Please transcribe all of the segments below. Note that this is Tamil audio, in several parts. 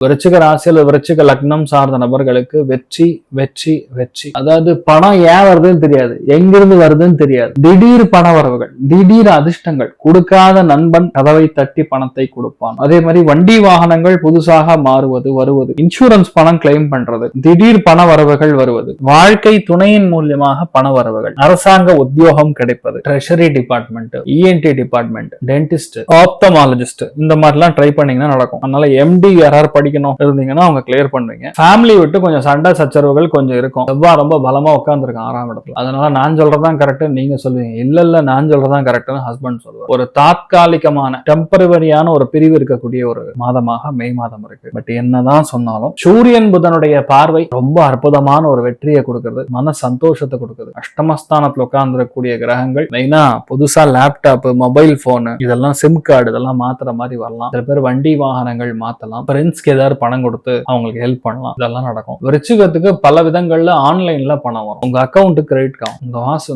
விருச்சிக ராசியில் விருச்சிக லக்னம் சார்ந்த நபர்களுக்கு வெற்றி வெற்றி வெற்றி. அதாவது பணம் ஏன் வருதுன்னு தெரியாது, எங்கிருந்து வருதுன்னு தெரியாது. திடீர் பண வரவுகள், திடீர் அதிர்ஷ்டங்கள், கொடுக்காத நண்பன் கதவை தட்டி பணத்தை கொடுப்பான். அதே மாதிரி வண்டி வாகனங்கள் புதுசாக மாறுவது வருவது, இன்சூரன்ஸ் பணம் கிளைம் பண்றது, திடீர் பண வரவுகள் வருவது, வாழ்க்கை துணையின் மூலியமாக பண வரவுகள், அரசாங்க உத்தியோகம் கிடைப்பது, treasury department, ENT department, dentist, ophthalmologist, இந்த மாதிரிலாம் ட்ரை பண்ணீங்கன்னா நடக்கும். அதனால எம்டி யாராவது படிக்கணும் இருந்தீங்கன்னா அவங்க கிளியர் பண்ணுவீங்க. ஃபேமிலி விட்டு கொஞ்சம் சண்டை சச்சரவுகள் கொஞ்சம் இருக்கும். செவ்வாய் ரொம்ப பலமா உட்கார்ந்துருக்கும் 6ஆம் இடத்துல. அதனால நான் சொல்றதான் கரெக்ட் நீங்க சொல்லுவீங்க, இல்ல நான் சொல்றதான் கரெக்ட்னு ஹஸ்பண்ட் சொல்லுவார். ஒரு தாற்காலிகமான டெம்பரவரியான ஒரு பிரிவு இருக்கக்கூடிய ஒரு மாதமாக மே மாதம் இருக்கு. பட் என்னதான் சொன்னாலும் சூரியன் புதனுடைய பார்வை ரொம்ப அற்புதமான ஒரு வெற்றியை கொடுக்கிறது, மன சந்தோஷத்தை கொடுக்குது. அஷ்டமஸ்தானத்துல உட்கார்ந்துக்கூடிய கிரகங்கள் மெயினா புதுசா லேப்டாப், மொபைல் போனு, இதெல்லாம் சிம் கார்டு இதெல்லாம் மாத்துற மாதிரி வரலாம். சில பேர் வண்டி வாகனங்கள் மாத்தலாம், ஃப்ரெண்ட்ஸ்க்கு ஏதாவது பணம் கொடுத்து அவங்களுக்கு ஹெல்ப் பண்ணலாம், இதெல்லாம் நடக்கும். விருச்சிகத்துக்கு பல விதங்கள்ல ஆன்லைன்ல பணம் வரும், உங்க அக்கௌண்ட் கிரெடிட் ஆகும்.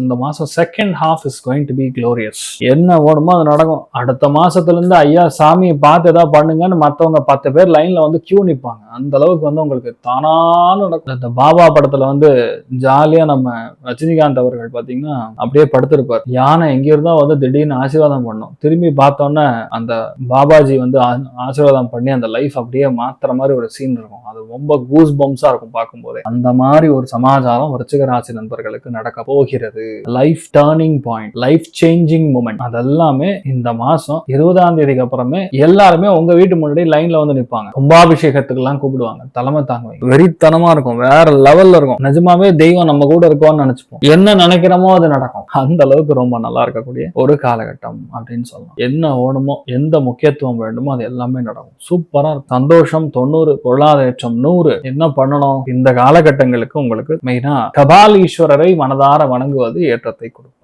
இந்த மாசம் second half is going to be glorious. என்ன ஓடுமோ அது நடக்கும். அடுத்த மாசத்துல இருந்து ஐயா சாமியை பார்த்து ஏதாவது பண்ணுங்கன்னு மத்தவங்க 10 பேர் லைன்ல வந்து கியூ நிப்பாங்க. அந்த அளவுக்கு வந்து உங்களுக்கு தானா நடக்கும். இந்த பாபா படத்துல வந்து ஜாலியா நம்ம ரஜினிகாந்த் அவர்கள் பாத்தீங்கன்னா அப்படியே படுத்திருப்பார். யானை எங்கிருந்தோ வந்து திடீர்னு ஆசீர்வாதம் பண்ணும், திரும்பி பார்த்தோன்னே அந்த பாபாஜி வந்து ஆசீர்வாதம் பண்ணி அந்த லைஃப் அப்படியே மாத்துற மாதிரி ஒரு சீன் இருக்கும். அது ரொம்ப கூஸ் பம்ஸா இருக்கும் பார்க்கும்போதே. அந்த மாதிரி ஒரு சமாச்சாரம் விருச்சிக ராசி நண்பர்களுக்கு நடக்க போகிறது. Life turning point, life changing moment, அதெல்லாமே இந்த மாசம் 20ஆம் தேதிக்கு அப்புறமே எல்லாருமே உங்க வீட்டு முன்னாடி லைன்ல வந்து நிற்பாங்க. கும்பாபிஷேகத்துக்கு எல்லாம் கூப்பிடுவாங்க, தலைமை தாங்குவாங்க. வெறித்தனமா இருக்கும், வேற லெவல்ல இருக்கும். நிஜமாவே தெய்வம் நம்ம கூட இருக்கோம்னு நினைச்சுப்போம். என்ன நினைக்கிறோமோ அது நடக்கும். அந்த அளவுக்கு ரொம்ப நல்லா இருக்கக்கூடிய ஒரு காலகட்டம் அப்படின்னு சொல்லலாம். என்ன ஓடுமோ, எந்த முக்கியத்துவம் வேண்டுமோ அது எல்லாமே நடக்கும். சூப்பரா இருக்கும். சந்தோஷம் 90, பொருளாதாரம் 100. என்ன பண்ணணும் இந்த காலகட்டங்களுக்கு? உங்களுக்கு மெயினா கபாலீஸ்வரரை மனதார வணங்குவது ஏற்றத்தை கொடுக்கும்.